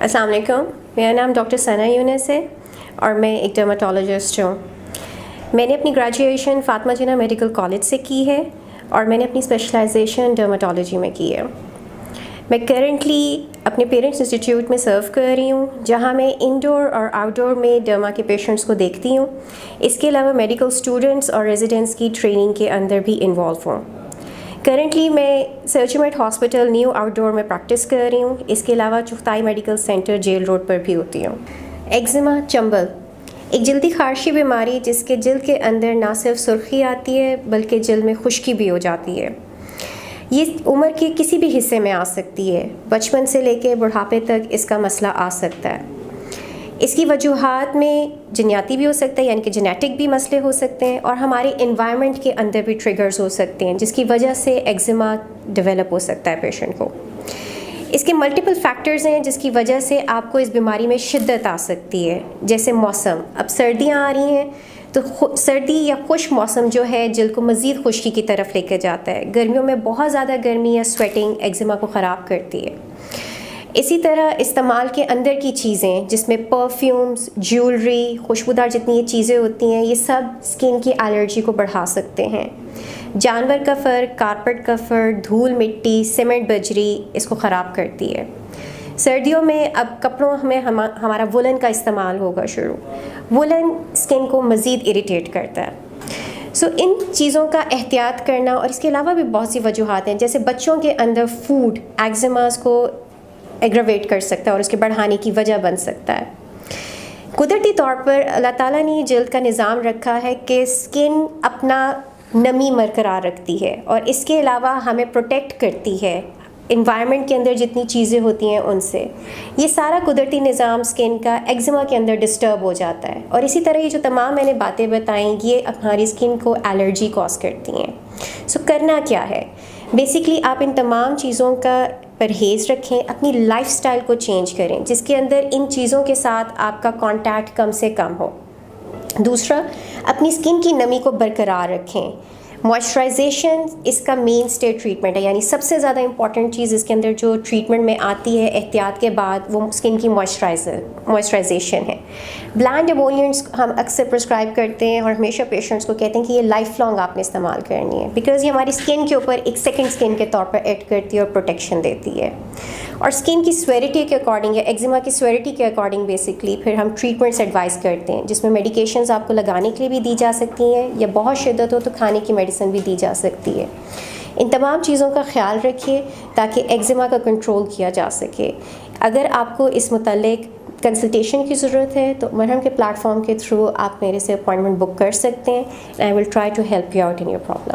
السلام علیکم، میرا نام ڈاکٹر ثنا یونس ہے اور میں ایک ڈرماٹولوجسٹ ہوں۔ میں نے اپنی گریجویشن فاطمہ جناح میڈیکل کالج سے کی ہے اور میں نے اپنی اسپیشلائزیشن ڈرماٹولوجی میں کی ہے۔ میں کرنٹلی اپنے پیرنٹس انسٹیٹیوٹ میں سرو کر رہی ہوں، جہاں میں انڈور اور آؤٹ ڈور میں ڈرما کے پیشنٹس کو دیکھتی ہوں۔ اس کے علاوہ میڈیکل اسٹوڈنٹس اور ریزیڈنٹس کی ٹریننگ کے اندر بھی انوالو ہوں۔ کرنٹلی میں سرچمیٹ ہاسپٹل نیو آؤٹ ڈور میں پریکٹس کر رہی ہوں۔ اس کے علاوہ Chughtai medical centre jail road پر بھی ہوتی ہوں۔ ایگزیما چنبل ایک جلدی خارشی بیماری جس کے جلد کے اندر نہ صرف سرخی آتی ہے بلکہ جلد میں خشکی بھی ہو جاتی ہے۔ یہ عمر کے کسی بھی حصے میں آ سکتی ہے، بچپن سے لے کے بڑھاپے تک اس کا مسئلہ آ سکتا ہے۔ اس کی وجوہات میں جنیاتی بھی ہو سکتا ہے، یعنی کہ جینیٹک بھی مسئلے ہو سکتے ہیں، اور ہمارے انوائرمنٹ کے اندر بھی ٹریگرز ہو سکتے ہیں جس کی وجہ سے ایگزیما ڈیولپ ہو سکتا ہے پیشنٹ کو۔ اس کے ملٹیپل فیکٹرز ہیں جس کی وجہ سے آپ کو اس بیماری میں شدت آ سکتی ہے، جیسے موسم۔ اب سردیاں آ رہی ہیں تو سردی یا خشک موسم جو ہے جلد کو مزید خشکی کی طرف لے کے جاتا ہے۔ گرمیوں میں بہت زیادہ گرمی یا سویٹنگ ایگزیما کو خراب کرتی ہے۔ اسی طرح استعمال کے اندر کی چیزیں جس میں پرفیومز، جیولری، خوشبودار جتنی یہ چیزیں ہوتی ہیں، یہ سب اسکن کی الرجی کو بڑھا سکتے ہیں۔ جانور کا فر، کارپیٹ کا فر، دھول مٹی، سیمنٹ بجری اس کو خراب کرتی ہے۔ سردیوں میں اب کپڑوں میں ہمارا وولن کا استعمال ہوگا شروع۔ وولن اسکن کو مزید اریٹیٹ کرتا ہے۔ ان چیزوں کا احتیاط کرنا، اور اس کے علاوہ بھی بہت سی وجوہات ہیں، جیسے بچوں کے اندر فوڈ ایگزیماز کو ایگراویٹ کر سکتا ہے اور اس کے بڑھانے کی وجہ بن سکتا ہے۔ قدرتی طور پر اللہ تعالیٰ نے جلد کا نظام رکھا ہے کہ اسکن اپنا نمی برقرار رکھتی ہے اور اس کے علاوہ ہمیں پروٹیکٹ کرتی ہے انوائرمنٹ کے اندر جتنی چیزیں ہوتی ہیں ان سے۔ یہ سارا قدرتی نظام اسکن کا ایگزیما کے اندر ڈسٹرب ہو جاتا ہے، اور اسی طرح یہ جو تمام میں نے باتیں بتائیں یہ ہماری اسکن کو الرجی کاز کرتی ہیں۔ کرنا کیا ہے؟ بیسکلی آپ ان تمام چیزوں کا پرہیز رکھیں، اپنی لائف سٹائل کو چینج کریں جس کے اندر ان چیزوں کے ساتھ آپ کا کانٹیکٹ کم سے کم ہو۔ دوسرا، اپنی اسکن کی نمی کو برقرار رکھیں۔ موئسچرائزیشن اس کا مین اسٹے ٹریٹمنٹ ہے، یعنی سب سے زیادہ امپورٹنٹ چیز اس کے اندر جو ٹریٹمنٹ میں آتی ہے احتیاط کے بعد، وہ اسکن کی موئسچرائزیشن ہے۔ بلینڈ ایمولینٹس ہم اکثر پرسکرائب کرتے ہیں اور ہمیشہ پیشنٹس کو کہتے ہیں کہ یہ لائف لانگ آپ نے استعمال کرنی ہے، بیکاز یہ ہماری اسکن کے اوپر ایک سیکنڈ اسکن کے طور پر ایڈ کرتی ہے اور پروٹیکشن دیتی ہے۔ اور اسکن کی سویرٹی کے اکارڈنگ یا ایگزیما کی سویرٹی کے اکارڈنگ بیسکلی پھر ہم ٹریٹمنٹس ایڈوائز کرتے ہیں، جس میں میڈیکیشنز آپ کو لگانے کے لیے بھی دی جا سکتی ہیں، یا بہت شدت ہو تو کھانے کی میڈیسن بھی دی جا سکتی ہے۔ ان تمام چیزوں کا خیال رکھیے تاکہ ایگزیما کا کنٹرول کیا جا سکے۔ اگر آپ کو اس متعلق کنسلٹیشن کی ضرورت ہے تو مرہم کے پلیٹ فارم کے تھرو آپ میرے سے اپوائنٹمنٹ بک کر سکتے ہیں۔ I will try to help you out in your problem.